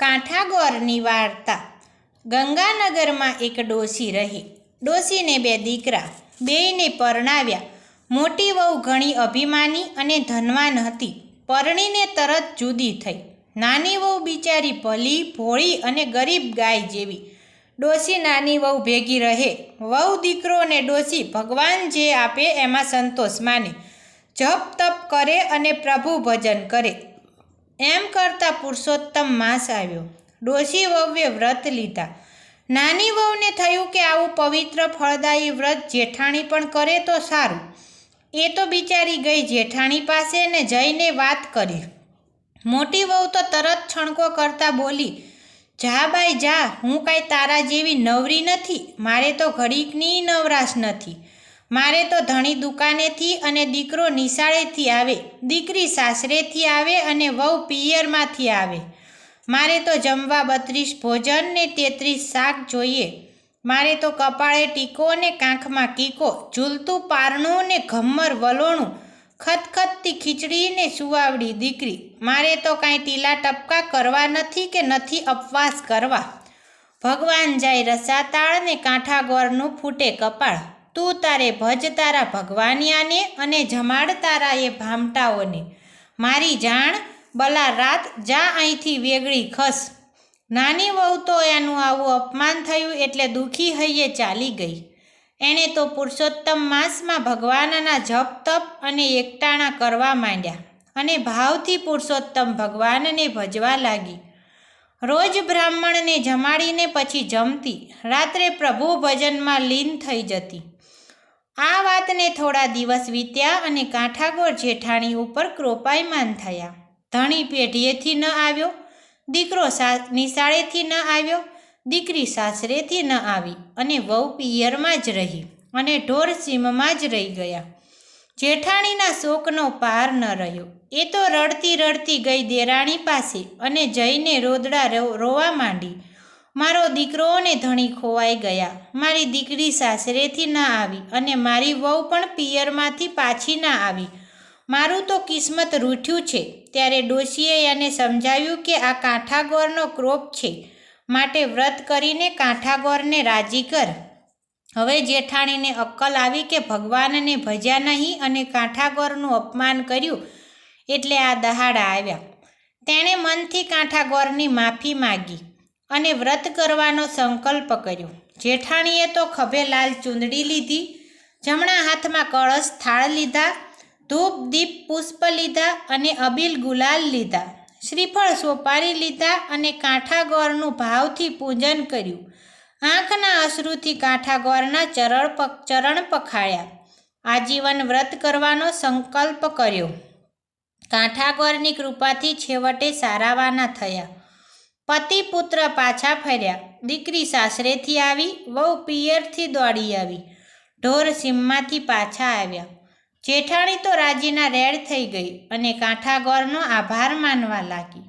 કાંઠાગોરની વાર્તા। ગંગાનગરમાં એક ડોશી રહી। ડોશીને 2 દીકરા, બેયને પરણાવ્યા। મોટી વહુ ઘણી અભિમાની અને ધનવાન હતી, પરણીને તરત જુદી થઈ। નાની વહુ બિચારી ભલી ભોળી અને ગરીબ ગાય જેવી। ડોશી નાની વહુ ભેગી રહે। વહુ દીકરો ને ડોશી ભગવાન જે આપે એમાં સંતોષ માને, જપ તપ કરે અને પ્રભુ ભજન કરે। એમ કરતાં પુરુષોત્તમ માસ આવ્યો। ડોશી વહુએ વ્રત લીધા। નાની વહુને થયું કે આવું પવિત્ર ફળદાયી વ્રત જેઠાણી પણ કરે તો સારું। એ તો બિચારી ગઈ જેઠાણી પાસે ને જઈને વાત કરી। મોટી વહુ તો તરત છણકો કરતાં બોલી, જા બાઈ જા, હું કાંઈ તારા જેવી નવરી નથી। મારે તો ઘડીકની નવરાશ નથી। મારે તો ધણી દુકાનેથી અને દીકરો નિશાળેથી આવે, દીકરી સાસરેથી આવે અને વહુ પિયરમાંથી આવે। મારે તો જમવા 32 ભોજન ને 33 શાક જોઈએ। મારે તો કપાળે ટીકો ને કાંખમાં કીકો, ઝૂલતું પારણું ને ઘમ્મર વલોણું, ખતખતતી ખીચડી ને સુવાવડી દીકરી। મારે તો કાંઈ ટીલા ટપકા કરવા નથી કે નથી ઉપવાસ કરવા। ભગવાન જાય રસાતાળ ને કાંઠાગોરનું ફૂટે કપાળ। તું તારે ભજ તારા ભગવાનિયાને અને જમાડ તારા એ ભામટાઓને। મારી જાણ બલા રાત, જા અહીંથી વેગળી ખસ। નાની વહુ તો એનું આવું અપમાન થયું એટલે દુઃખી હૈયે ચાલી ગઈ। એણે તો પુરુષોત્તમ માસમાં ભગવાનના જપ તપ અને એકટાણા કરવા માંડ્યા અને ભાવથી પુરુષોત્તમ ભગવાનને ભજવા લાગી। રોજ બ્રાહ્મણને જમાડીને પછી જમતી, રાત્રે પ્રભુ ભજનમાં લીન થઈ જતી। આ વાતને થોડા દિવસ વીત્યા અને કાંઠાગોર જેઠાણી ઉપર ક્રોપાયમાન થયા। ધણી પેઢીએથી ન આવ્યો, દીકરો નિશાળેથી ન આવ્યો, દીકરી સાસરેથી ન આવી અને વહુ પિયરમાં જ રહી અને ઢોર સીમમાં જ રહી ગયા। જેઠાણીના શોકનો પાર ન રહ્યો। એ તો રડતી રડતી ગઈ દેરાણી પાસે અને જઈને રોદડા રોવા માંડી, મારો દીકરો ને ધણી ખોવાઈ ગયા, મારી દીકરી સાસરેથી ન આવી અને મારી વહુ પણ પિયરમાંથી પાછી ના આવી। મારું તો કિસ્મત રૂઠ્યું છે। ત્યારે ડોશીએ એને સમજાવ્યું કે આ કાંઠાગોરનો ક્રોપ છે, માટે વ્રત કરીને કાંઠાગોરને રાજી કર। હવે જેઠાણીને અક્કલ આવી કે ભગવાનને ભજ્યા નહીં અને કાંઠાગોરનું અપમાન કર્યું એટલે આ દહાડા આવ્યા। તેણે મનથી કાંઠાગોરની માફી માગી અને વ્રત કરવાનો સંકલ્પ કર્યો। જેઠાણીએ તો ખભે લાલ ચૂંદડી લીધી, જમણા હાથમાં કળશ થાળ લીધા, ધૂપ દીપ પુષ્પ લીધા અને અબીલ ગુલાલ લીધા, શ્રીફળ સોપારી લીધા અને કાંઠાગોરનું ભાવથી પૂજન કર્યું। આંખના અશ્રુથી કાંઠાગોરના ચરણ પખાળ્યા। આજીવન વ્રત કરવાનો સંકલ્પ કર્યો। કાંઠાગોરની કૃપાથી છેવટે સારાવાના થયા। પતિ પુત્ર પાછા ફર્યા। દીકરી સાસરેથી આવી, વહુ પિયરથી દોડી આવી, ઢોર સીમમાંથી પાછા આવ્યા। જેઠાણી તો રાજીના રેડ થઈ ગઈ અને કાંઠાગોરનો આભાર માનવા લાગી।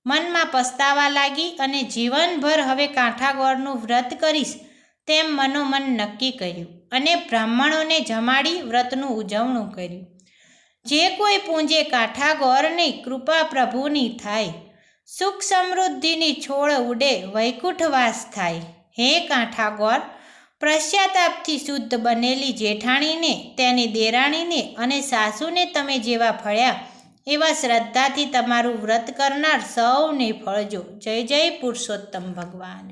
મનમાં પસ્તાવા લાગી અને જીવનભર હવે કાંઠાગોરનું વ્રત કરીશ તેમ મનોમન નક્કી કર્યું અને બ્રાહ્મણોને જમાડી વ્રતનું ઉજવણું કર્યું। જે કોઈ પૂંજે કાંઠાગોરની કૃપા પ્રભુની થાય, સુખ સમૃદ્ધિની છોડ ઉડે, વૈકુંઠવાસ થાય। હે કાંઠાગોર, પશ્ચાતાપથી શુદ્ધ બનેલી જેઠાણીને, તેની દેરાણીને અને સાસુને તમે જેવા ફળ્યા એવા શ્રદ્ધાથી તમારું વ્રત કરનાર સૌને ફળજો। જય જય પુરુષોત્તમ ભગવાન।